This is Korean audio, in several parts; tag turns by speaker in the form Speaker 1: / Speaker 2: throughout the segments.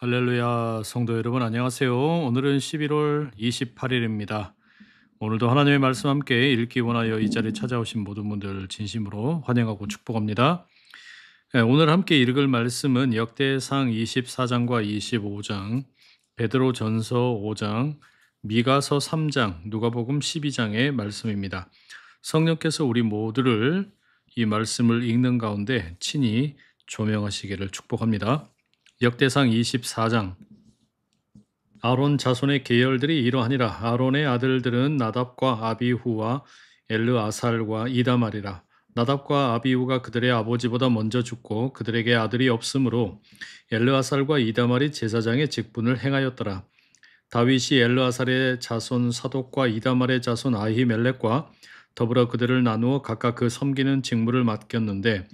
Speaker 1: 할렐루야, 성도 여러분 안녕하세요. 오늘은 11월 28일입니다. 오늘도 하나님의 말씀 함께 읽기 원하여 이 자리에 찾아오신 모든 분들 진심으로 환영하고 축복합니다. 오늘 함께 읽을 말씀은 역대상 24장과 25장, 베드로전서 5장, 미가서 3장, 누가복음 12장의 말씀입니다. 성령께서 우리 모두를 이 말씀을 읽는 가운데 친히 조명하시기를 축복합니다. 역대상 24장. 아론 자손의 계열들이 이러하니라. 아론의 아들들은 나답과 아비후와 엘르아살과 이다말이라. 나답과 아비후가 그들의 아버지보다 먼저 죽고 그들에게 아들이 없으므로 엘르아살과 이다말이 제사장의 직분을 행하였더라. 다윗이 엘르아살의 자손 사독과 이다말의 자손 아히멜렉과 더불어 그들을 나누어 각각 그 섬기는 직무를 맡겼는데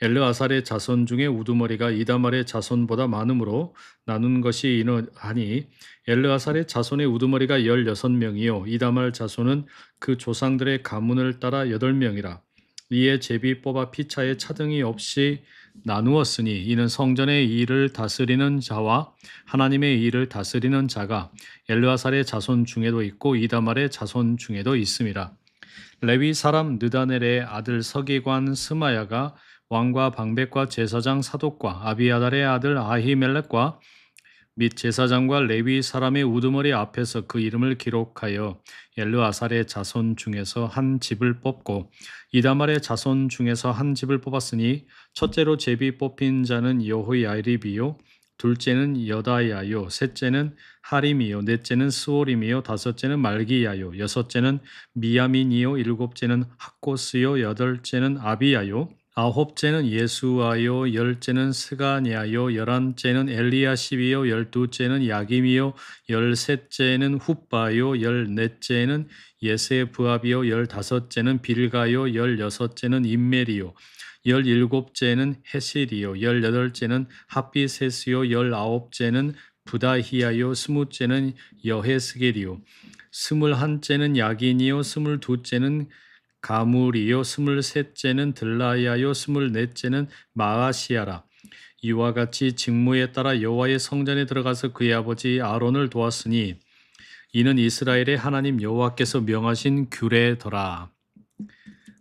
Speaker 1: 엘르아살의 자손 중에 우두머리가 이다말의 자손보다 많으므로 나눈 것이 이러하니 엘르아살의 자손의 우두머리가 16명이요 이다말 자손은 그 조상들의 가문을 따라 8명이라. 이에 제비 뽑아 피차에 차등이 없이 나누었으니 이는 성전의 일을 다스리는 자와 하나님의 일을 다스리는 자가 엘르아살의 자손 중에도 있고 이다말의 자손 중에도 있음이라. 레위 사람 느다넬의 아들 서기관 스마야가 왕과 방백과 제사장 사독과 아비아달의 아들 아히멜렉과 및 제사장과 레위 사람의 우두머리 앞에서 그 이름을 기록하여 엘르아살의 자손 중에서 한 집을 뽑고 이다말의 자손 중에서 한 집을 뽑았으니 첫째로 제비 뽑힌 자는 여호야립이요 둘째는 여다야요 셋째는 하림이요 넷째는 스오림이요 다섯째는 말기야요 여섯째는 미야민이요 일곱째는 학고스요 여덟째는 아비야요 아홉째는 예수아요 열째는 스가냐요 열한째는 엘리야십이요 열두째는 야김이요 열셋째는 훗바요 열넷째는 예세브압이요 열다섯째는 빌가요 열여섯째는 임멜이요 열일곱째는 헤실이요 열여덟째는 핫비세스요 열아홉째는 부다히야요 스무째는 여헤스겔이요 스물한째는 야긴이요 스물두째는 가물이요 스물셋째는 들라야요 스물넷째는 마아시아라. 이와 같이 직무에 따라 여호와의 성전에 들어가서 그의 아버지 아론을 도왔으니 이는 이스라엘의 하나님 여호와께서 명하신 규례더라.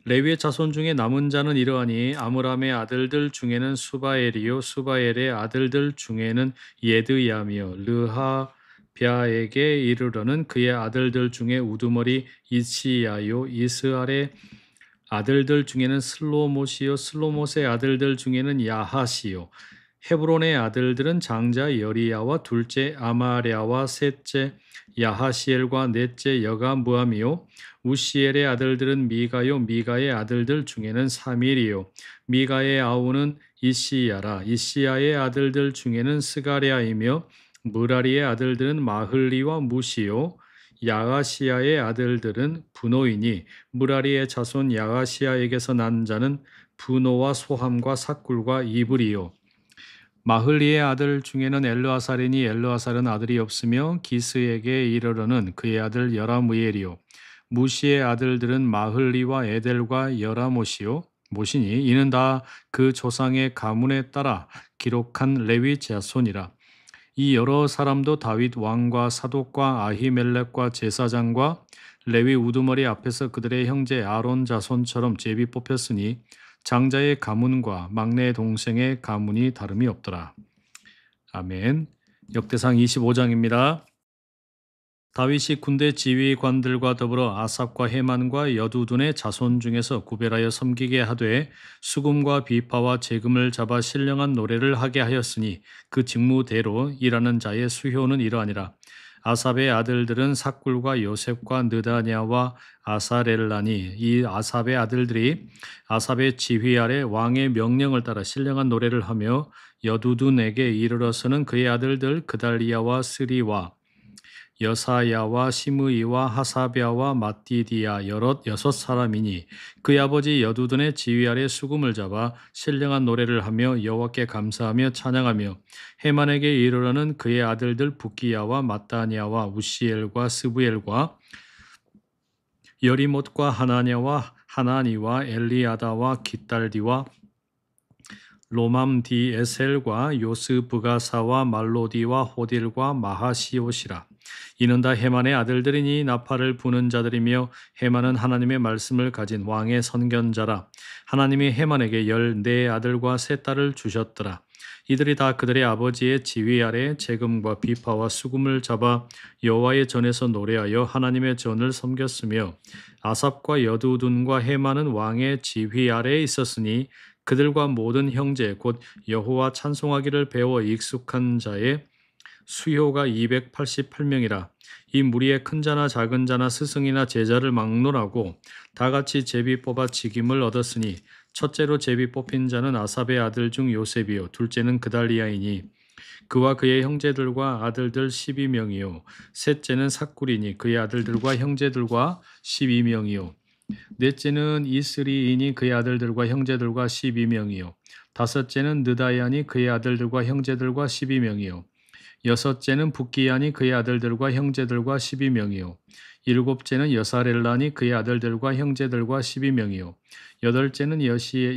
Speaker 1: 레위의 자손 중에 남은 자는 이러하니 아므람의 아들들 중에는 수바엘이요 수바엘의 아들들 중에는 예드야며 르하랴에게 이르러는 그의 아들들 중에 우두머리 이시야요 이스알의 아들들 중에는 슬로못이요 슬로못의 아들들 중에는 야하시요 헤브론의 아들들은 장자 여리야와 둘째 아마랴와 셋째 야하시엘과 넷째 여가무함이요 우시엘의 아들들은 미가요 미가의 아들들 중에는 사밀이요 미가의 아우는 이시야라. 이시야의 아들들 중에는 스가랴이며 무라리의 아들들은 마흘리와 무시요 야가시야의 아들들은 분노이니 무라리의 자손 야가시야에게서 난 자는 분노와 소함과 삭굴과 이불이요 마흘리의 아들 중에는 엘르아살이니 엘르아살은 아들이 없으며 기스에게 이르러는 그의 아들 여라무엘이요 무시의 아들들은 마흘리와 에델과 여라못이요 모시니 이는 다 그 조상의 가문에 따라 기록한 레위 자손이라. 이 여러 사람도 다윗 왕과 사독과 아히멜렉과 제사장과 레위 우두머리 앞에서 그들의 형제 아론 자손처럼 제비 뽑혔으니 장자의 가문과 막내 동생의 가문이 다름이 없더라. 아멘. 역대상 25장입니다. 다윗이 군대 지휘관들과 더불어 아삽과 헤만과 여두둔의 자손 중에서 구별하여 섬기게 하되 수금과 비파와 재금을 잡아 신령한 노래를 하게 하였으니 그 직무대로 일하는 자의 수효는 이러하니라. 아삽의 아들들은 삭굴과 요셉과 느다냐와 아사렐라니 이 아삽의 아들들이 아삽의 지휘 아래 왕의 명령을 따라 신령한 노래를 하며 여두둔에게 이르러서는 그의 아들들 그달리야와 스리와 여사야와 시므이와 하사랴와 마띠디야 여섯 사람이니 그의 아버지 여두둔의 지휘 아래 수금을 잡아 신령한 노래를 하며 여호와께 감사하며 찬양하며 헤만에게 이르러는 그의 아들들 부기야와 마따냐와 우시엘과 스부엘과 여리못과 하나냐와 하나니와 엘리아다와 깃달디와 로맘디에셀과 요스브가사와 말로디와 호딜과 마하시옷이라. 이는 다 헤만의 아들들이니 나팔을 부는 자들이며 헤만은 하나님의 말씀을 가진 왕의 선견자라. 하나님이 헤만에게 14 아들과 3 딸을 주셨더라. 이들이 다 그들의 아버지의 지휘 아래 재금과 비파와 수금을 잡아 여호와의 전에서 노래하여 하나님의 전을 섬겼으며 아삽과 여두둔과 헤만은 왕의 지휘 아래에 있었으니 그들과 모든 형제 곧 여호와 찬송하기를 배워 익숙한 자의 수효가 288명이라. 이 무리의 큰 자나 작은 자나 스승이나 제자를 막론하고 다 같이 제비 뽑아 직임을 얻었으니 첫째로 제비 뽑힌 자는 아삽의 아들 중 요셉이요 둘째는 그달리아이니 그와 그의 형제들과 아들들 12명이요 셋째는 삭구리니 그의 아들들과 형제들과 12명이요 넷째는 이스리이니 그의 아들들과 형제들과 12명이요 다섯째는 느다야니 그의 아들들과 형제들과 12명이요 여섯째는 북기야니 그의 아들들과 형제들과 12명이요 일곱째는 여사렐라니 그의 아들들과 형제들과 12명이요 여덟째는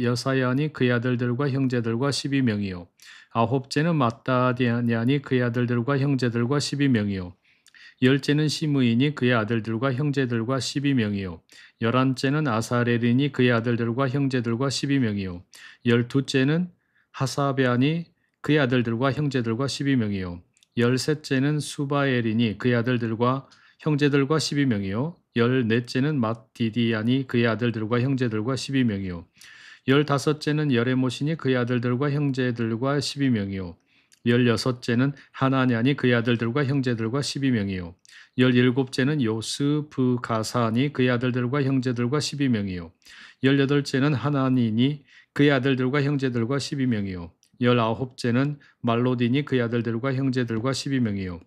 Speaker 1: 여사야니 그의 아들들과 형제들과 12명이요 아홉째는 마따디아니 그의 아들들과 형제들과 12명이요 열째는 시므이니 그의 아들들과 형제들과 12명이요 열한째는 아사렐이니 그의 아들들과 형제들과 12명이요 열두째는 하사베아니 그의 아들들과 형제들과 12명이요 열셋째는 수바엘이니 그의 아들들과 형제들과 12명이요 열넷째는 맏디디아니 그의 아들들과 형제들과 12명이요 열다섯째는 여레못이니 그의 아들들과 형제들과 12명이요 열여섯째는 하나냐니 그의 아들들과 형제들과 12명이요 열일곱째는 요스브가사니 그의 아들들과 형제들과 12명이요 열여덟째는 하나니니 그의 아들들과 형제들과 12명이요 열아홉째는 말로디니 그의 아들들과 형제들과 12명이요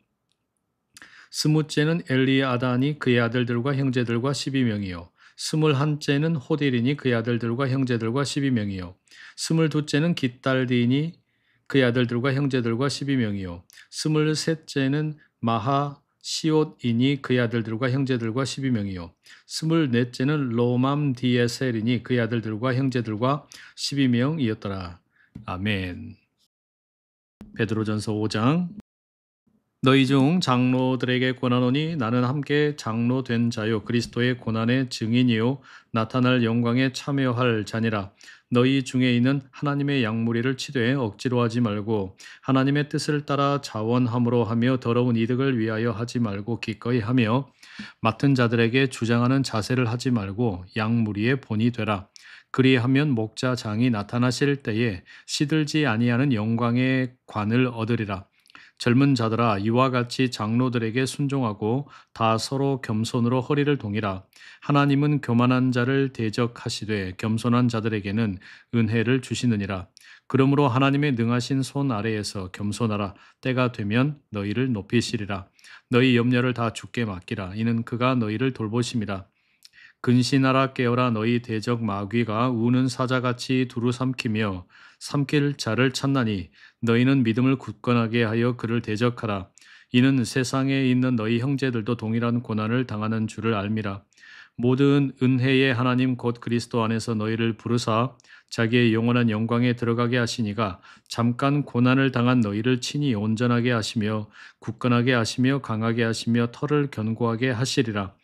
Speaker 1: 스무째는 엘리아다니 그의 아들들과 형제들과 12명이요 스물한째는 호딜이니 그의 아들들과 형제들과 12명이요 스물두째는 깃달디니 그의 아들들과 형제들과 12명이요 스물셋째는 마하시옷이니 그의 아들들과 형제들과 12명이요 스물넷째는 로맘디에셀이니 그의 아들들과 형제들과 12명이었더라. 아멘. 베드로전서 5장. 너희 중 장로들에게 권하노니 나는 함께 장로 된 자요 그리스도의 고난의 증인이요 나타날 영광에 참여할 자니라. 너희 중에 있는 하나님의 양무리를 치되 억지로 하지 말고 하나님의 뜻을 따라 자원함으로 하며 더러운 이득을 위하여 하지 말고 기꺼이 하며 맡은 자들에게 주장하는 자세를 하지 말고 양무리의 본이 되라. 그리하면 목자장이 나타나실 때에 시들지 아니하는 영광의 관을 얻으리라. 젊은 자들아 이와 같이 장로들에게 순종하고 다 서로 겸손으로 허리를 동이라. 하나님은 교만한 자를 대적하시되 겸손한 자들에게는 은혜를 주시느니라. 그러므로 하나님의 능하신 손 아래에서 겸손하라. 때가 되면 너희를 높이시리라. 너희 염려를 다 주께 맡기라. 이는 그가 너희를 돌보심이라. 근신하라 깨어라. 너희 대적 마귀가 우는 사자같이 두루 삼키며 삼킬 자를 찾나니 너희는 믿음을 굳건하게 하여 그를 대적하라. 이는 세상에 있는 너희 형제들도 동일한 고난을 당하는 줄을 알미라. 모든 은혜의 하나님 곧 그리스도 안에서 너희를 부르사 자기의 영원한 영광에 들어가게 하시니가 잠깐 고난을 당한 너희를 친히 온전하게 하시며 굳건하게 하시며 강하게 하시며 털을 견고하게 하시리라.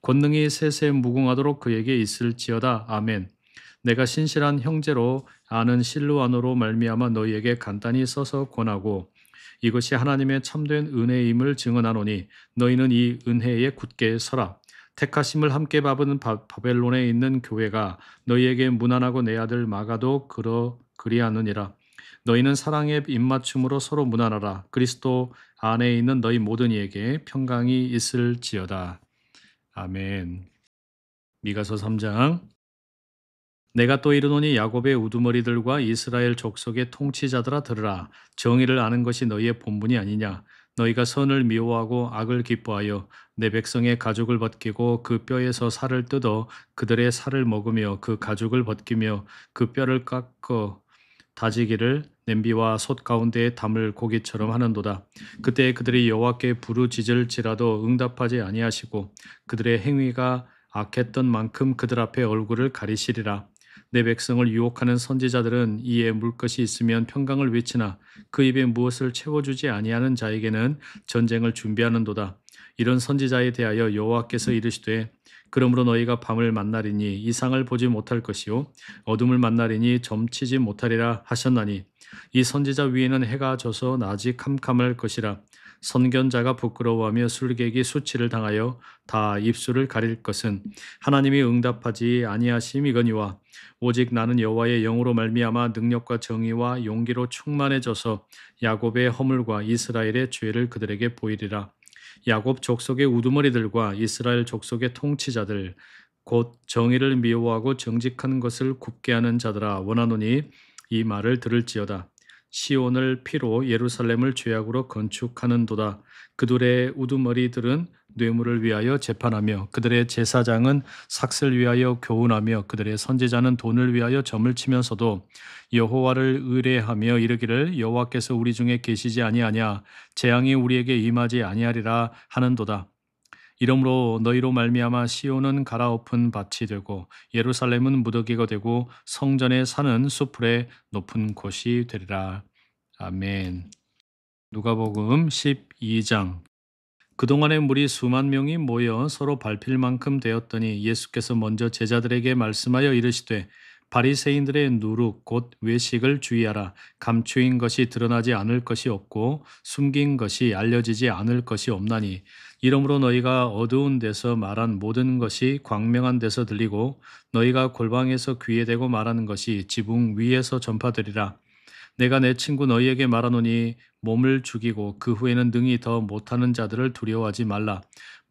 Speaker 1: 권능이 세세 무궁하도록 그에게 있을지어다. 아멘. 내가 신실한 형제로 아는 실루아노로 말미암아 너희에게 간단히 써서 권하고 이것이 하나님의 참된 은혜임을 증언하노니 너희는 이 은혜에 굳게 서라. 택하심을 함께 받은 바벨론에 있는 교회가 너희에게 무난하고 내 아들 마가도 그리하느니라. 너희는 사랑의 입맞춤으로 서로 무난하라. 그리스도 안에 있는 너희 모든 이에게 평강이 있을지어다. 아멘. 미가서 3장. 내가 또 이르노니 야곱의 우두머리들과 이스라엘 족속의 통치자들아 들으라. 정의를 아는 것이 너희의 본분이 아니냐. 너희가 선을 미워하고 악을 기뻐하여 내 백성의 가죽을 벗기고 그 뼈에서 살을 뜯어 그들의 살을 먹으며 그 가죽을 벗기며 그 뼈를 깎어 다지기를 냄비와 솥 가운데에 담을 고기처럼 하는도다. 그때 그들이 여호와께 부르짖을지라도 응답하지 아니하시고 그들의 행위가 악했던 만큼 그들 앞에 얼굴을 가리시리라. 내 백성을 유혹하는 선지자들은 이에 물 것이 있으면 평강을 외치나 그 입에 무엇을 채워주지 아니하는 자에게는 전쟁을 준비하는도다. 이런 선지자에 대하여 여호와께서 이르시되 그러므로 너희가 밤을 만나리니 이상을 보지 못할 것이요 어둠을 만나리니 점치지 못하리라 하셨나니 이 선지자 위에는 해가 져서 낮이 캄캄할 것이라. 선견자가 부끄러워하며 술객이 수치를 당하여 다 입술을 가릴 것은 하나님이 응답하지 아니하심이거니와 오직 나는 여호와의 영으로 말미암아 능력과 정의와 용기로 충만해져서 야곱의 허물과 이스라엘의 죄를 그들에게 보이리라. 야곱 족속의 우두머리들과 이스라엘 족속의 통치자들 곧 정의를 미워하고 정직한 것을 굽게 하는 자들아 원하노니 이 말을 들을지어다. 시온을 피로 예루살렘을 죄악으로 건축하는도다. 그들의 우두머리들은 뇌물을 위하여 재판하며 그들의 제사장은 삭슬 위하여 교훈하며 그들의 선지자는 돈을 위하여 점을 치면서도 여호와를 의뢰하며 이르기를 여호와께서 우리 중에 계시지 아니하냐 재앙이 우리에게 임하지 아니하리라 하는도다. 이러므로 너희로 말미암아 시온은 갈아엎은 밭이 되고 예루살렘은 무더기가 되고 성전에 사는 수풀의 높은 곳이 되리라. 아멘. 누가복음 12장. 그동안에 무리 수만 명이 모여 서로 밟힐 만큼 되었더니 예수께서 먼저 제자들에게 말씀하여 이르시되 바리새인들의 누룩 곧 외식을 주의하라. 감추인 것이 드러나지 않을 것이 없고 숨긴 것이 알려지지 않을 것이 없나니 이러므로 너희가 어두운 데서 말한 모든 것이 광명한 데서 들리고 너희가 골방에서 귀에 대고 말하는 것이 지붕 위에서 전파되리라. 내가 내 친구 너희에게 말하노니 몸을 죽이고 그 후에는 능히 더 못하는 자들을 두려워하지 말라.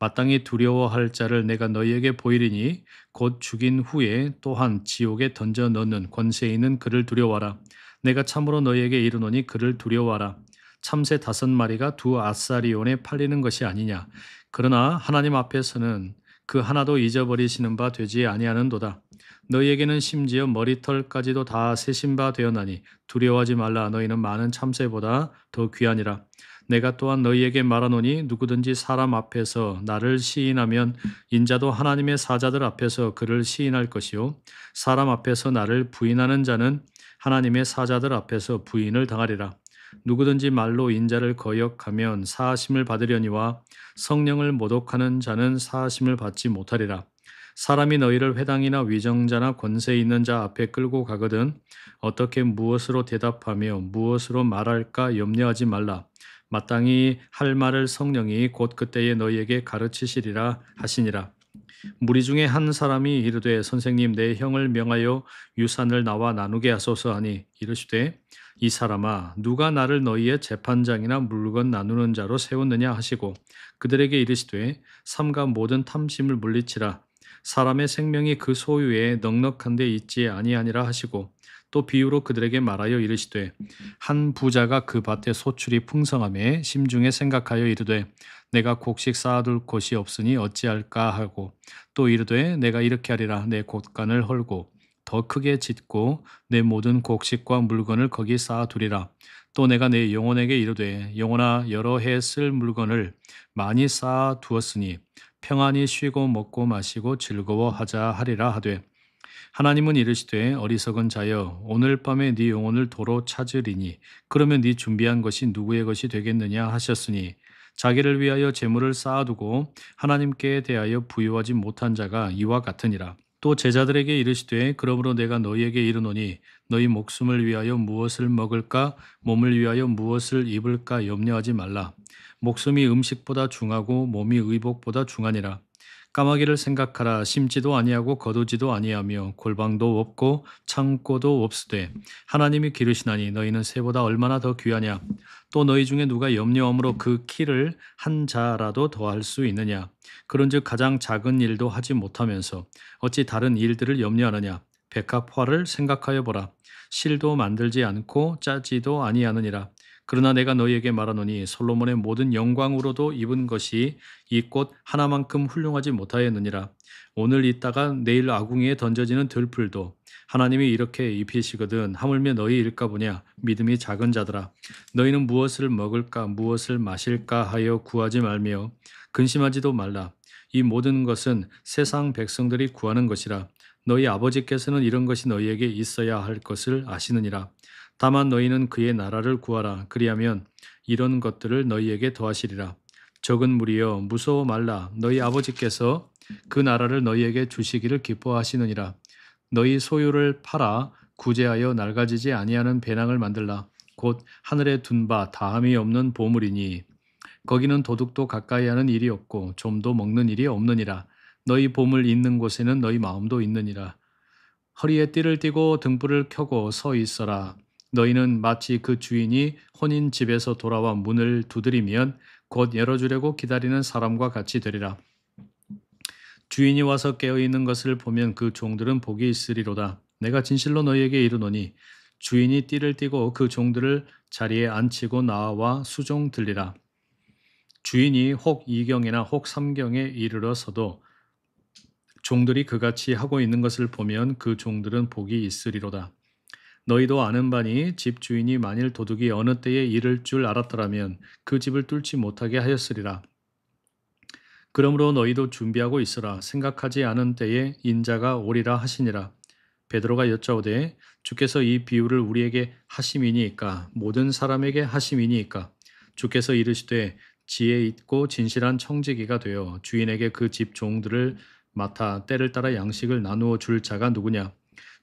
Speaker 1: 마땅히 두려워할 자를 내가 너희에게 보이리니 곧 죽인 후에 또한 지옥에 던져 넣는 권세 있는 그를 두려워하라. 내가 참으로 너희에게 이르노니 그를 두려워하라. 참새 5마리가 2아사리온에 팔리는 것이 아니냐. 그러나 하나님 앞에서는 그 하나도 잊어버리시는 바 되지 아니하는도다. 너희에게는 심지어 머리털까지도 다 세신 바 되었나니 두려워하지 말라. 너희는 많은 참새보다 더 귀하니라. 내가 또한 너희에게 말하노니 누구든지 사람 앞에서 나를 시인하면 인자도 하나님의 사자들 앞에서 그를 시인할 것이요 사람 앞에서 나를 부인하는 자는 하나님의 사자들 앞에서 부인을 당하리라. 누구든지 말로 인자를 거역하면 사하심을 받으려니와 성령을 모독하는 자는 사하심을 받지 못하리라. 사람이 너희를 회당이나 위정자나 권세 있는 자 앞에 끌고 가거든 어떻게 무엇으로 대답하며 무엇으로 말할까 염려하지 말라. 마땅히 할 말을 성령이 곧 그때에 너희에게 가르치시리라 하시니라. 무리 중에 한 사람이 이르되 선생님 내 형을 명하여 유산을 나와 나누게 하소서 하니 이르시되 이 사람아 누가 나를 너희의 재판장이나 물건 나누는 자로 세웠느냐 하시고 그들에게 이르시되 삼가 모든 탐심을 물리치라. 사람의 생명이 그 소유에 넉넉한 데 있지 아니하니라 하시고 또 비유로 그들에게 말하여 이르시되 한 부자가 그 밭에 소출이 풍성하매 심중에 생각하여 이르되 내가 곡식 쌓아둘 곳이 없으니 어찌할까 하고 또 이르되 내가 이렇게 하리라. 내 곳간을 헐고 더 크게 짓고 내 모든 곡식과 물건을 거기 쌓아두리라. 또 내가 내 영혼에게 이르되 영혼아 여러 해 쓸 물건을 많이 쌓아두었으니 평안히 쉬고 먹고 마시고 즐거워하자 하리라 하되 하나님은 이르시되 어리석은 자여 오늘 밤에 네 영혼을 도로 찾으리니 그러면 네 준비한 것이 누구의 것이 되겠느냐 하셨으니 자기를 위하여 재물을 쌓아두고 하나님께 대하여 부유하지 못한 자가 이와 같으니라. 또 제자들에게 이르시되 그러므로 내가 너희에게 이르노니 너희 목숨을 위하여 무엇을 먹을까 몸을 위하여 무엇을 입을까 염려하지 말라. 목숨이 음식보다 중하고 몸이 의복보다 중하니라. 까마귀를 생각하라. 심지도 아니하고 거두지도 아니하며 골방도 없고 창고도 없으되 하나님이 기르시나니 너희는 새보다 얼마나 더 귀하냐. 또 너희 중에 누가 염려함으로 그 키를 한 자라도 더할 수 있느냐. 그런즉 가장 작은 일도 하지 못하면서 어찌 다른 일들을 염려하느냐. 백합화를 생각하여 보라. 실도 만들지 않고 짜지도 아니하느니라. 그러나 내가 너희에게 말하노니 솔로몬의 모든 영광으로도 입은 것이 이 꽃 하나만큼 훌륭하지 못하였느니라. 오늘 있다가 내일 아궁이에 던져지는 들풀도 하나님이 이렇게 입히시거든 하물며 너희 일까 보냐. 믿음이 작은 자들아 너희는 무엇을 먹을까 무엇을 마실까 하여 구하지 말며 근심하지도 말라. 이 모든 것은 세상 백성들이 구하는 것이라. 너희 아버지께서는 이런 것이 너희에게 있어야 할 것을 아시느니라. 다만 너희는 그의 나라를 구하라. 그리하면 이런 것들을 너희에게 더하시리라. 적은 무리여 무서워 말라. 너희 아버지께서 그 나라를 너희에게 주시기를 기뻐하시느니라. 너희 소유를 팔아 구제하여 낡아지지 아니하는 배낭을 만들라. 곧 하늘에 둔 바 다함이 없는 보물이니 거기는 도둑도 가까이 하는 일이 없고 좀도 먹는 일이 없느니라. 너희 보물 있는 곳에는 너희 마음도 있느니라. 허리에 띠를 띠고 등불을 켜고 서 있어라. 너희는 마치 그 주인이 혼인 집에서 돌아와 문을 두드리면 곧 열어주려고 기다리는 사람과 같이 되리라. 주인이 와서 깨어있는 것을 보면 그 종들은 복이 있으리로다. 내가 진실로 너희에게 이르노니 주인이 띠를 띠고 그 종들을 자리에 앉히고 나와 수종 들리라. 주인이 혹 2경이나 혹 3경에 이르러서도 종들이 그같이 하고 있는 것을 보면 그 종들은 복이 있으리로다. 너희도 아는 바니 집 주인이 만일 도둑이 어느 때에 이를 줄 알았더라면 그 집을 뚫지 못하게 하였으리라. 그러므로 너희도 준비하고 있으라. 생각하지 않은 때에 인자가 오리라 하시니라. 베드로가 여짜오되 주께서 이 비유를 우리에게 하심이니이까 모든 사람에게 하심이니이까. 주께서 이르시되 지혜 있고 진실한 청지기가 되어 주인에게 그 집 종들을 맡아 때를 따라 양식을 나누어 줄 자가 누구냐.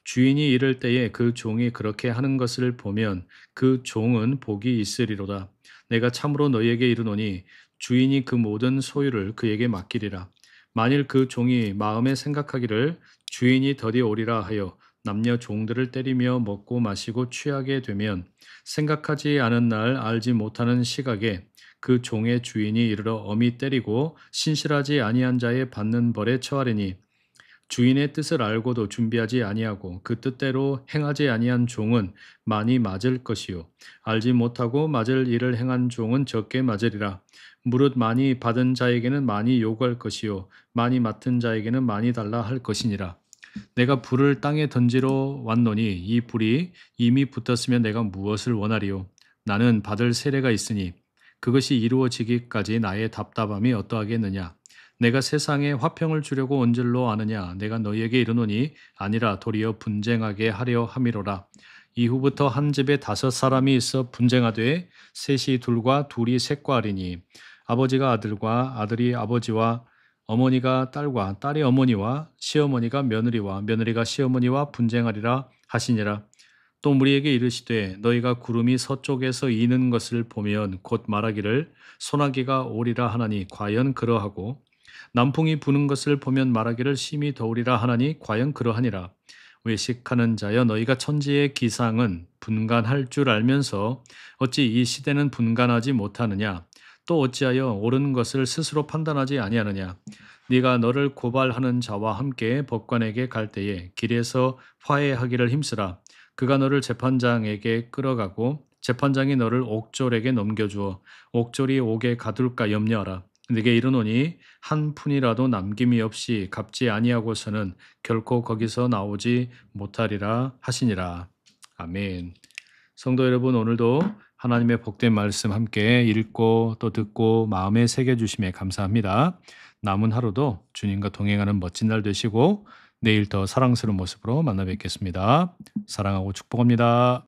Speaker 1: 주인이 이를 때에 그 종이 그렇게 하는 것을 보면 그 종은 복이 있으리로다. 내가 참으로 너희에게 이르노니 주인이 그 모든 소유를 그에게 맡기리라. 만일 그 종이 마음에 생각하기를 주인이 더디 오리라 하여 남녀 종들을 때리며 먹고 마시고 취하게 되면 생각하지 않은 날 알지 못하는 시각에 그 종의 주인이 이르러 엄히 때리고 신실하지 아니한 자의 받는 벌에 처하리니 주인의 뜻을 알고도 준비하지 아니하고 그 뜻대로 행하지 아니한 종은 많이 맞을 것이요 알지 못하고 맞을 일을 행한 종은 적게 맞으리라. 무릇 많이 받은 자에게는 많이 요구할 것이요 많이 맡은 자에게는 많이 달라 할 것이니라. 내가 불을 땅에 던지러 왔노니 이 불이 이미 붙었으면 내가 무엇을 원하리요. 나는 받을 세례가 있으니 그것이 이루어지기까지 나의 답답함이 어떠하겠느냐. 내가 세상에 화평을 주려고 온 줄로 아느냐. 내가 너희에게 이르노니 아니라 도리어 분쟁하게 하려 함이로라. 이후부터 한 집에 5사람이 있어 분쟁하되 셋이 둘과 둘이 셋과 하리니 아버지가 아들과 아들이 아버지와 어머니가 딸과 딸이 어머니와 시어머니가 며느리와 며느리가 시어머니와 분쟁하리라 하시니라. 또 무리에게 이르시되 너희가 구름이 서쪽에서 이는 것을 보면 곧 말하기를 소나기가 오리라 하나니 과연 그러하고 남풍이 부는 것을 보면 말하기를 심히 더우리라 하나니 과연 그러하니라. 외식하는 자여 너희가 천지의 기상은 분간할 줄 알면서 어찌 이 시대는 분간하지 못하느냐. 또 어찌하여 옳은 것을 스스로 판단하지 아니하느냐. 네가 너를 고발하는 자와 함께 법관에게 갈 때에 길에서 화해하기를 힘쓰라. 그가 너를 재판장에게 끌어가고 재판장이 너를 옥졸에게 넘겨주어 옥졸이 옥에 가둘까 염려하라. 네게 이르노니 한 푼이라도 남김이 없이 갚지 아니하고서는 결코 거기서 나오지 못하리라 하시니라. 아멘. 성도 여러분, 오늘도 하나님의 복된 말씀 함께 읽고 또 듣고 마음에 새겨주심에 감사합니다. 남은 하루도 주님과 동행하는 멋진 날 되시고 내일 더 사랑스러운 모습으로 만나 뵙겠습니다. 사랑하고 축복합니다.